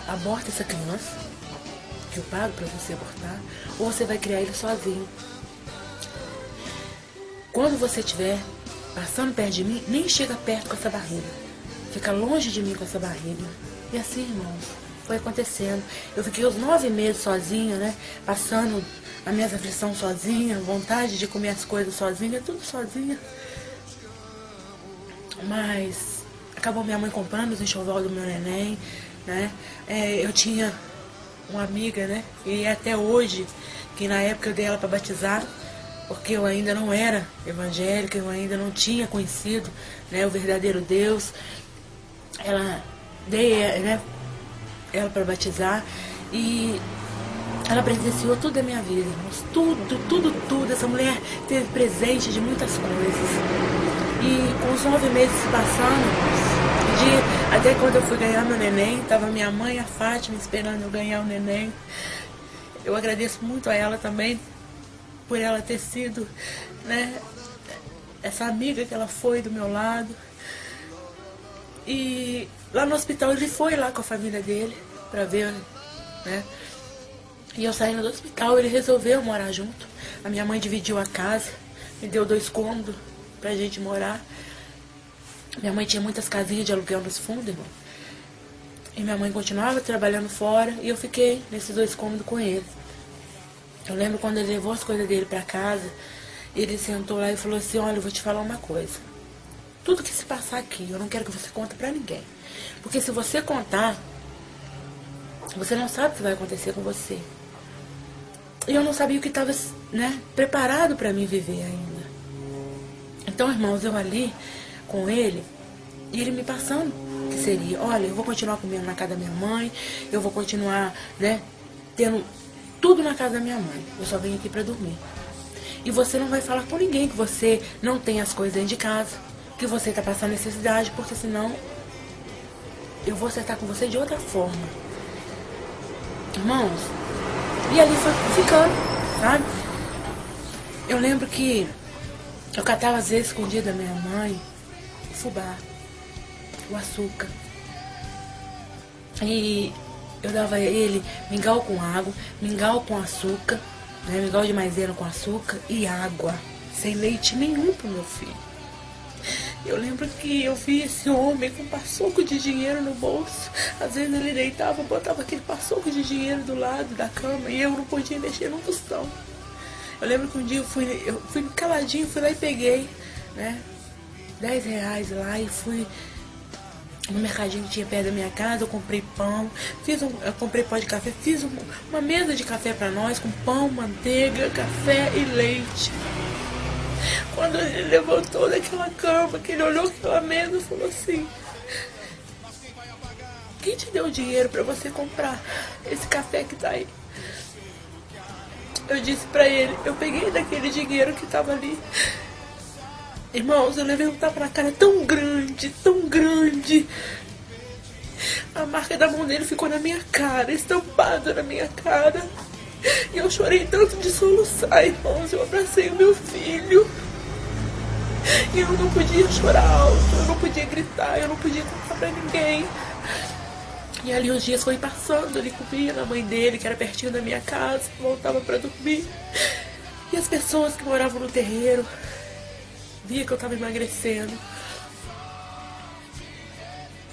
aborta essa criança, que eu pago pra você abortar, ou você vai criar ele sozinho. Quando você estiver passando perto de mim, nem chega perto com essa barriga. Fica longe de mim com essa barriga. E assim, irmãos, foi acontecendo. Eu fiquei os 9 meses sozinha, né? Passando a minha aflição sozinha, vontade de comer as coisas sozinha, tudo sozinha. Mas acabou minha mãe comprando os enxoval do meu neném, né? Eu tinha uma amiga, né? E até hoje, que na época eu dei ela para batizar, porque eu ainda não era evangélica, eu ainda não tinha conhecido, né, o verdadeiro Deus. Dei, né, ela para batizar e ela presenciou tudo da minha vida, irmãos. Tudo. Essa mulher teve presente de muitas coisas. E com os 9 meses se passando, até quando eu fui ganhar meu neném, tava minha mãe, a Fátima, esperando eu ganhar o neném. Eu agradeço muito a ela também, por ela ter sido, né, essa amiga que ela foi do meu lado. E lá no hospital ele foi lá com a família dele pra ver, né? E eu saindo do hospital, ele resolveu morar junto. A minha mãe dividiu a casa, me deu 2 cômodos pra gente morar. Minha mãe tinha muitas casinhas de aluguel nos fundos, irmão. E minha mãe continuava trabalhando fora e eu fiquei nesses 2 cômodos com ele. Eu lembro quando ele levou as coisas dele pra casa, ele sentou lá e falou assim: olha, eu vou te falar uma coisa. Tudo que se passar aqui, eu não quero que você conte pra ninguém. Porque se você contar, você não sabe o que vai acontecer com você. E eu não sabia o que estava, né, preparado pra mim viver ainda. Então, irmãos, eu ali com ele, e ele me passando que seria: olha, eu vou continuar comendo na casa da minha mãe, eu vou continuar, né, tendo tudo na casa da minha mãe. Eu só venho aqui pra dormir. E você não vai falar com ninguém que você não tem as coisas dentro de casa, que você tá passando necessidade, porque senão eu vou acertar com você de outra forma. Irmãos, e ali foi ficando, sabe? Eu lembro que eu catava às vezes escondido da minha mãe o fubá, o açúcar. E eu dava a ele mingau com água, mingau com açúcar, né, mingau de maisena com açúcar e água, sem leite nenhum pro meu filho. Eu lembro que eu vi esse homem com um paçoco de dinheiro no bolso. Às vezes ele deitava, botava aquele paçoco de dinheiro do lado da cama e eu não podia mexer num tostão. Eu lembro que um dia eu fui caladinho, fui lá e peguei, né, R$10 lá e fui no mercadinho que tinha perto da minha casa. Eu comprei pão, eu comprei pó de café, fiz uma mesa de café pra nós com pão, manteiga, café e leite. Quando ele levantou daquela cama, que ele olhou aquela mesa e falou assim: quem te deu dinheiro pra você comprar esse café que tá aí? Eu disse pra ele: eu peguei daquele dinheiro que tava ali. Irmãos, eu levei um tapa na cara tão grande, tão grande. A marca da mão dele ficou na minha cara, estampada na minha cara. E eu chorei tanto de soluçar, irmãos. Eu abracei o meu filho. E eu não podia chorar alto, eu não podia gritar, eu não podia contar pra ninguém. E ali os dias foi passando, ele comia na mãe dele, que era pertinho da minha casa, voltava pra dormir. E as pessoas que moravam no terreiro via que eu tava emagrecendo.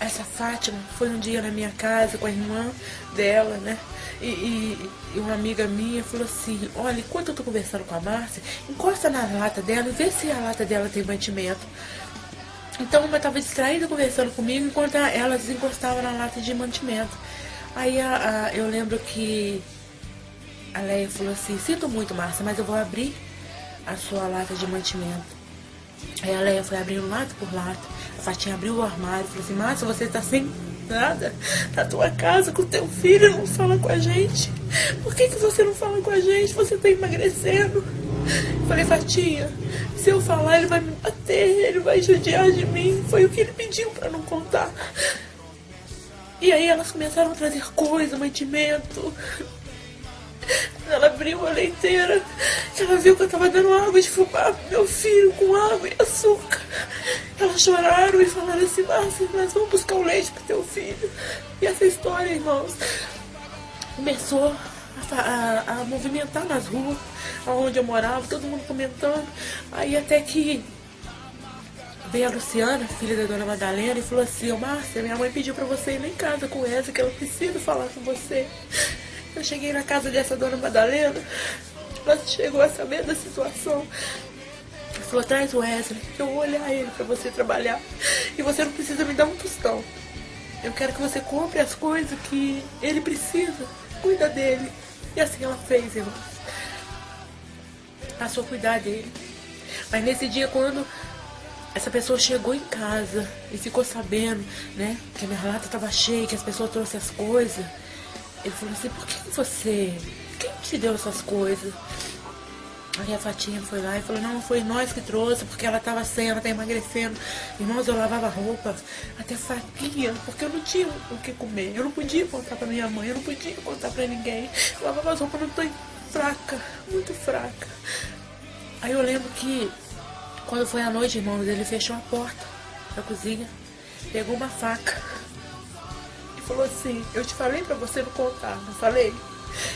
Essa Fátima foi um dia na minha casa com a irmã dela, né? E uma amiga minha falou assim: olha, enquanto eu tô conversando com a Márcia, encosta na lata dela e vê se a lata dela tem mantimento. Então uma estava distraída conversando comigo enquanto elas encostavam na lata de mantimento. Aí eu lembro que a Leia falou assim: sinto muito, Márcia, mas eu vou abrir a sua lata de mantimento. Aí a Leia foi abrindo lata por lata. A Fatinha abriu o armário e falou assim: Márcia, você tá sem nada na tua casa com teu filho, não fala com a gente. Por que você não fala com a gente? Você tá emagrecendo. Eu falei: Fatinha, se eu falar ele vai me bater, ele vai judiar de mim. Foi o que ele pediu pra não contar. E aí elas começaram a trazer coisa, mantimento. Ela abriu a leiteira, ela viu que eu tava dando água de fubá pro meu filho com água e açúcar. Elas choraram e falaram assim: Márcia, nós vamos buscar o leite pro teu filho. E essa história, irmãos, começou a movimentar nas ruas, onde eu morava, todo mundo comentando. Aí até que veio a Luciana, filha da dona Madalena, e falou assim: Márcia, minha mãe pediu pra você ir lá em casa com essa, que ela precisa falar com você. Eu cheguei na casa dessa dona Madalena, ela chegou a saber da situação. Ela falou: traz o Wesley, que eu vou olhar ele pra você trabalhar. E você não precisa me dar um tostão. Eu quero que você compre as coisas que ele precisa. Cuida dele. E assim ela fez, irmão. Passou a cuidar dele. Mas nesse dia, quando essa pessoa chegou em casa e ficou sabendo, né, que a minha lata estava cheia, que as pessoas trouxeram as coisas, ele falou assim: por que você... Quem te deu essas coisas? Aí a Fatinha foi lá e falou: não, foi nós que trouxe, porque ela estava sem, ela tá emagrecendo. Irmãos, eu lavava roupa, até faquinha, porque eu não tinha o que comer. Eu não podia contar pra minha mãe, eu não podia contar pra ninguém. Eu lavava as roupas, eu não tô fraca, muito fraca. Aí eu lembro que quando foi à noite, irmãos, ele fechou a porta da cozinha, pegou uma faca e falou assim: eu te falei pra você não contar, não falei?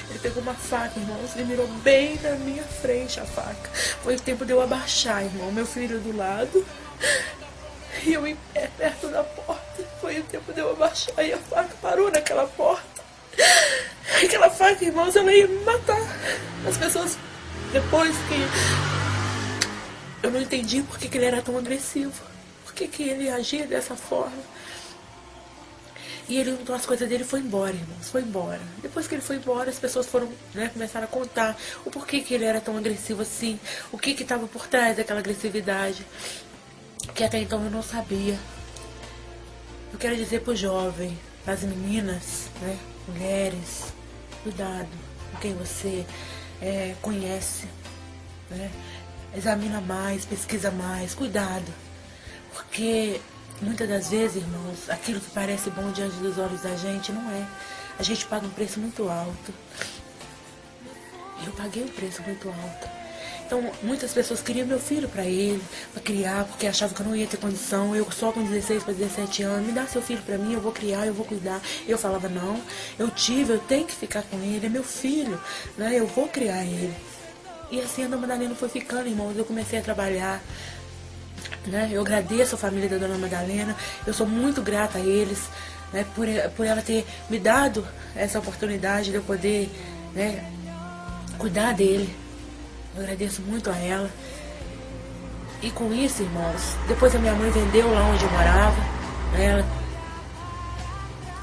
Ele pegou uma faca, irmãos, e mirou bem na minha frente a faca. Foi o tempo de eu abaixar, irmão, meu filho do lado e eu em pé perto da porta. Foi o tempo de eu abaixar e a faca parou naquela porta. Aquela faca, irmãos, ela ia me matar. As pessoas, depois que eu não entendi por que ele era tão agressivo, por que ele agia dessa forma. E ele juntou as coisas dele e foi embora, irmãos, foi embora. Depois que ele foi embora, as pessoas foram, né, começaram a contar o porquê que ele era tão agressivo assim, o que estava por trás daquela agressividade, que até então eu não sabia. Eu quero dizer pro jovem, as meninas, né, mulheres, cuidado com quem você conhece, né, examina mais, pesquisa mais, cuidado, porque muitas das vezes, irmãos, aquilo que parece bom diante dos olhos da gente não é. A gente paga um preço muito alto. Eu paguei um preço muito alto. Então, muitas pessoas queriam meu filho para ele, para criar, porque achavam que eu não ia ter condição. Eu só com 16 para 17 anos, me dá seu filho para mim, eu vou criar, eu vou cuidar. Eu falava: não, eu tenho que ficar com ele, é meu filho, né? Eu vou criar ele. E assim a dona Madalena foi ficando, irmãos. Eu comecei a trabalhar, né? Eu agradeço a família da dona Madalena, eu sou muito grata a eles, né, por ela ter me dado essa oportunidade de eu poder, né, cuidar dele. Eu agradeço muito a ela. E com isso, irmãos, depois a minha mãe vendeu lá onde eu morava, né, ela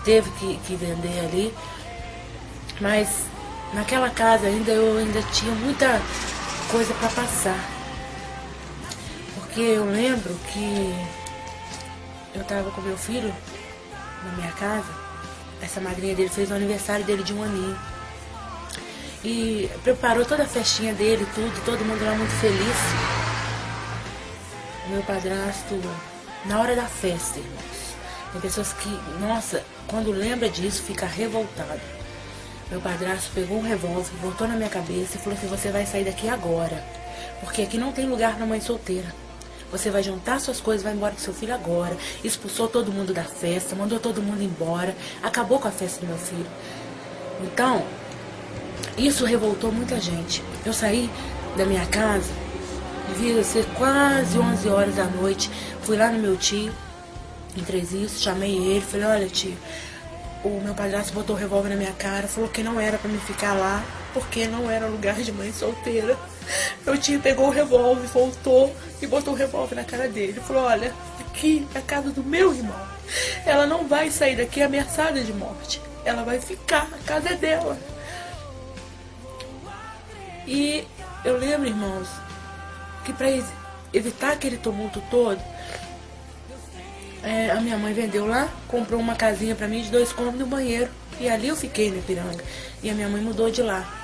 teve que vender ali, mas naquela casa eu ainda tinha muita coisa para passar. Porque eu lembro que eu estava com meu filho na minha casa, essa madrinha dele fez o aniversário dele de 1 aninho. E preparou toda a festinha dele, tudo, todo mundo lá muito feliz. O meu padrasto, na hora da festa, irmãos, tem pessoas que, nossa, quando lembra disso, fica revoltado. Meu padrasto pegou um revólver, botou na minha cabeça e falou assim: você vai sair daqui agora, porque aqui não tem lugar para mãe solteira. Você vai juntar suas coisas, vai embora com seu filho agora. Expulsou todo mundo da festa, mandou todo mundo embora, acabou com a festa do meu filho. Então, isso revoltou muita gente. Eu saí da minha casa, devia ser quase 11 horas da noite, fui lá no meu tio, em Três Rios, chamei ele, falei: olha, tio, o meu padrasto botou o revólver na minha cara, falou que não era pra me ficar lá, porque não era lugar de mãe solteira. Meu tio pegou o revólver, voltou e botou o revólver na cara dele. Falou: olha, aqui é a casa do meu irmão. Ela não vai sair daqui ameaçada de morte. Ela vai ficar, a casa é dela. E eu lembro, irmãos, que para evitar aquele tumulto todo, a minha mãe vendeu lá, comprou uma casinha pra mim de 2 cômodos e um banheiro. E ali eu fiquei no Ipiranga. E a minha mãe mudou de lá.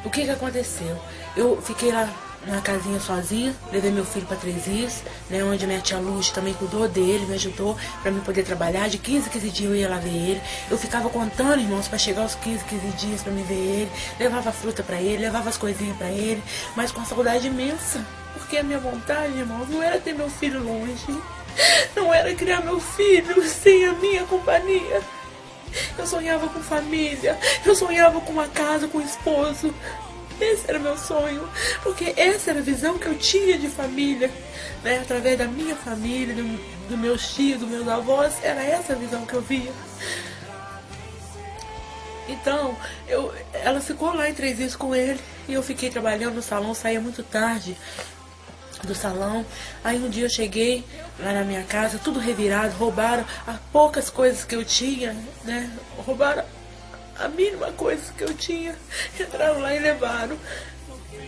O que aconteceu? Eu fiquei lá numa casinha sozinha, levei meu filho para Três Rios, né, onde minha tia Luz também cuidou dele, me ajudou para mim poder trabalhar. De 15 em 15 dias eu ia lá ver ele. Eu ficava contando, irmãos, para chegar aos 15 dias para me ver ele. Levava fruta para ele, levava as coisinhas para ele, mas com saudade imensa, porque a minha vontade, irmãos, não era ter meu filho longe, não era criar meu filho sem a minha companhia. Eu sonhava com família, eu sonhava com uma casa, com um esposo. Esse era meu sonho, porque essa era a visão que eu tinha de família, né? Através da minha família, do meus tios, dos meus avós, era essa a visão que eu via. Então, ela ficou lá em Três Rios com ele, e eu fiquei trabalhando no salão, saía muito tarde do salão. Aí um dia eu cheguei lá na minha casa, tudo revirado, roubaram as poucas coisas que eu tinha, né? Roubaram a mínima coisa que eu tinha, entraram lá e levaram.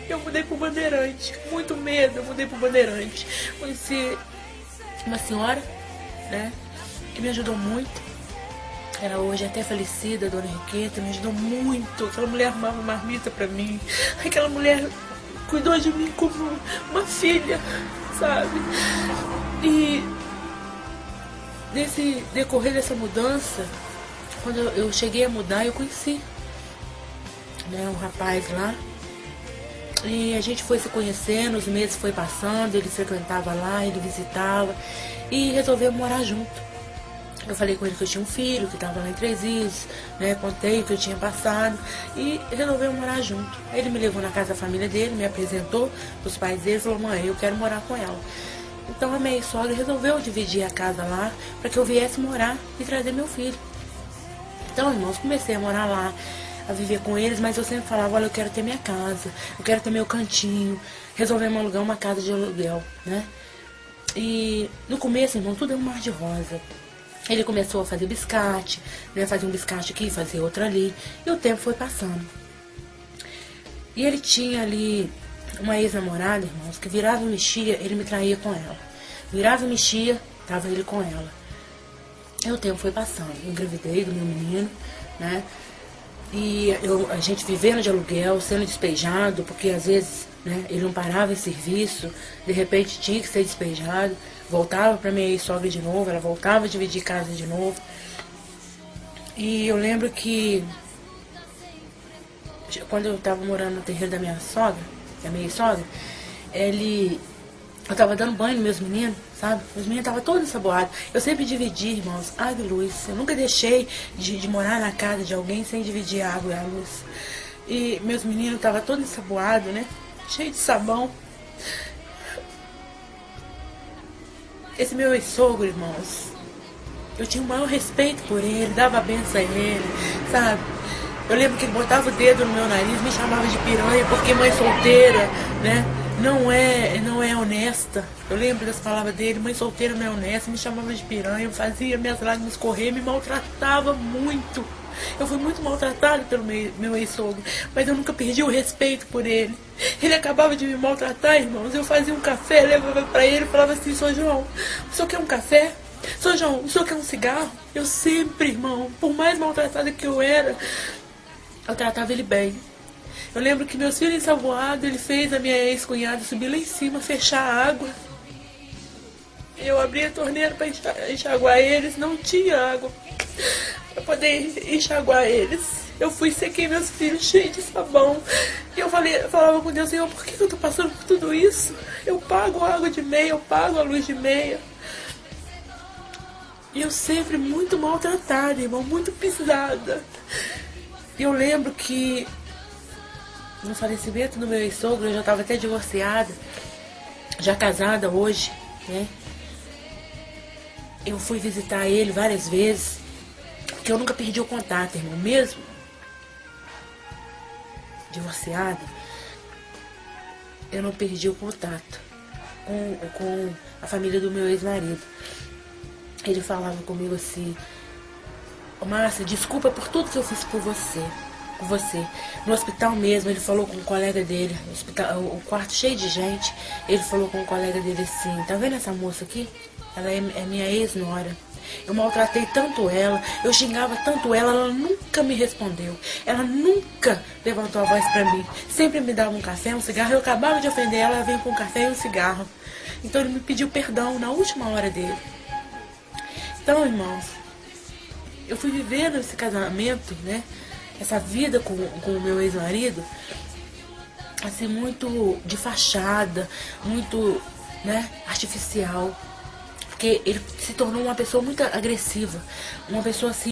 Eu mudei pro Bandeirante, muito medo, eu mudei pro Bandeirante. Conheci uma senhora, né, que me ajudou muito. Ela hoje é até falecida, Dona Henriqueta, me ajudou muito. Aquela mulher arrumava marmita pra mim, aquela mulher cuidou de mim como uma filha, sabe? E nesse decorrer dessa mudança, quando eu cheguei a mudar, eu conheci, né, um rapaz lá. E a gente foi se conhecendo, os meses foi passando, ele frequentava lá, ele visitava. E resolvemos morar junto. Eu falei com ele que eu tinha um filho, que estava lá em Três Rios, né, contei o que eu tinha passado. E resolvemos morar junto. Ele me levou na casa da família dele, me apresentou os pais dele e falou: mãe, eu quero morar com ela. Então a minha sogra resolveu dividir a casa lá para que eu viesse morar e trazer meu filho. Então, irmãos, comecei a morar lá, a viver com eles, mas eu sempre falava: olha, eu quero ter minha casa, eu quero ter meu cantinho. Resolvemos alugar uma casa de aluguel, né? E no começo, irmão, tudo é um mar de rosa. Ele começou a fazer biscate, né? Fazia um biscate aqui, fazia outro ali. E o tempo foi passando. E ele tinha ali uma ex-namorada, irmãos, que virava e mexia, ele me traía com ela. Virava e mexia, tava ele com ela. E o tempo foi passando. Eu engravidei do meu menino, né? E a gente vivendo de aluguel, sendo despejado, porque às vezes, né, ele não parava em serviço, de repente tinha que ser despejado, voltava para minha ex-sogra de novo, ela voltava a dividir casa de novo. E eu lembro que quando eu estava morando no terreiro da minha sogra, da minha ex-sogra, eu tava dando banho nos meus meninos, sabe? Os meninos estavam todos ensaboados. Eu sempre dividi, irmãos, água e luz. Eu nunca deixei de morar na casa de alguém sem dividir a água e a luz. E meus meninos estavam todos ensaboados, né? Cheio de sabão. Esse meu ex-sogro, irmãos, eu tinha o maior respeito por ele, dava a benção a ele, sabe? Eu lembro que ele botava o dedo no meu nariz, me chamava de piranha, porque mãe solteira, né? Não é honesta. Eu lembro das palavras dele: mãe solteira não é honesta. Me chamava de piranha, fazia minhas lágrimas correr, me maltratava muito. Eu fui muito maltratada pelo meu ex-sogro, mas eu nunca perdi o respeito por ele. Ele acabava de me maltratar, irmãos. Eu fazia um café, levava pra ele e falava assim: Sr. João, o senhor quer um café? Sr. João, o senhor quer um cigarro? Eu sempre, irmão, por mais maltratada que eu era, eu tratava ele bem. Eu lembro que meus filhos ensaboados, ele fez a minha ex-cunhada subir lá em cima, fechar a água. Eu abri a torneira para enxaguar eles, não tinha água para poder enxaguar eles. Eu fui e sequei meus filhos cheios de sabão. E eu falava com Deus: Senhor, por que eu tô passando por tudo isso? Eu pago a água de meia, eu pago a luz de meia. E eu sempre muito maltratada, irmão, muito pisada. E eu lembro que no falecimento do meu ex-sogro, eu já estava até divorciada, já casada hoje, né? Eu fui visitar ele várias vezes, porque eu nunca perdi o contato, irmão. Mesmo divorciada, eu não perdi o contato com a família do meu ex-marido. Ele falava comigo assim: ô Márcia, desculpa por tudo que eu fiz por você. No hospital mesmo, ele falou com um colega dele, o quarto cheio de gente, ele falou com um colega dele assim: tá vendo essa moça aqui? Ela é minha ex-nora. Eu maltratei tanto ela, eu xingava tanto ela, ela nunca me respondeu. Ela nunca levantou a voz pra mim. Sempre me dava um café, um cigarro. Eu acabava de ofender ela, ela veio com um café e um cigarro. Então ele me pediu perdão na última hora dele. Então, irmãos, eu fui vivendo esse casamento, né? Essa vida com o meu ex-marido, assim, muito de fachada, muito, né, artificial. Porque ele se tornou uma pessoa muito agressiva, uma pessoa assim